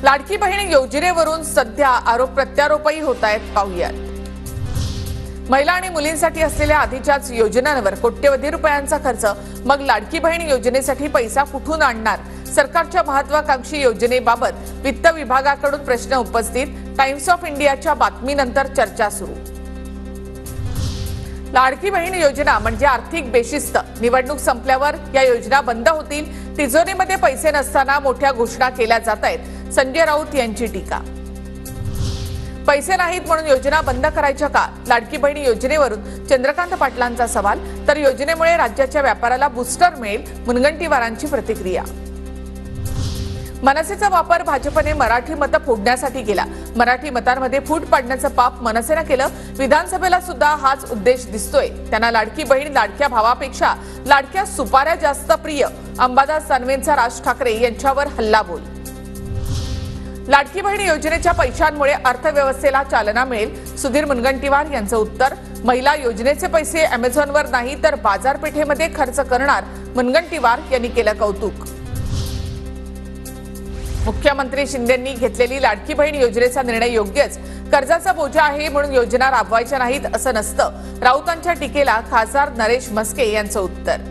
लाडकी बहीण योजनेवरून सध्या आरोप प्रत्यारोपही होत आहेत, पाहूयात। महिला आणि मुलींसाठी असलेल्या आधीच्याच योजनांवर कोट्यवधी रुपयांचा खर्च, मग लाडकी बहीण योजनेसाठी पैसा कुठून आणणार? सरकारच्या महत्त्वाकांक्षी योजनेबाबत वित्त विभागाकडून प्रश्न उपस्थित, टाइम्स ऑफ इंडियाच्या बातमीनंतर चर्चा सुरू। लाडकी बहीण योजना म्हणजे आर्थिक बेशिस्त, निवडणूक संपल्यावर या योजना बंद होतील, तिजोरीमध्ये पैसे नसताना मोठ्या घोषणा केल्या जात आहेत, संजय राऊत यांची टीका। पैसे नाहीत म्हणून योजना बंद करायच्या का? लाडकी बहीण योजनेवरून चंद्रकांत पाटलांचा सवाल, तर योजनेमुळे राज्याच्या व्यापाराला बूस्टर मिळेल, मुनगंटीवारांची प्रतिक्रिया। मनसेचा वापर भाजपने मराठी मतं फोडण्यासाठी केला, मराठी मतांमध्ये फूट पाडण्याचं पाप मनसेनं केलं, विधानसभेला सुद्धा हाच उद्देश दिसतोय। त्यांना लाडकी बहीण लाडक्या भावापेक्षा लाडक्या सुपाऱ्या जास्त प्रिय, अंबादास दानवेंचा राज ठाकरे यांच्यावर हल्लाबोल। लाडकी बहीण योजनेच्या पैशांमुळे अर्थव्यवस्थेला चालना मिळेल, सुधीर मुनगंटीवार यांचं उत्तर। महिला योजनेचे पैसे अमेझॉनवर नाही तर बाजारपेठेमध्ये खर्च करणार, मुनगंटीवार यांनी केलं कौतुक। मुख्यमंत्री शिंदेंनी घेतलेली लाडकी बहीण योजनेचा निर्णय योग्यच, कर्जाचा बोजा आहे म्हणून योजना राबवायच्या नाहीत असं नसतं, राऊतांच्या टीकेला खासदार नरेश म्हस्के यांचं उत्तर।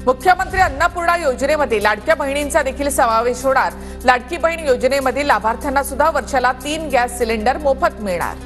मुख्यमंत्री अन्नपूर्णा योजनेमध्ये लाडक्या बहिणींचा देखील समावेश होणार, लाडकी बहीण योजनेमध्ये लाभार्थ्यांना सुद्धा वर्षाला 3 गॅस सिलेंडर मोफत मिळणार।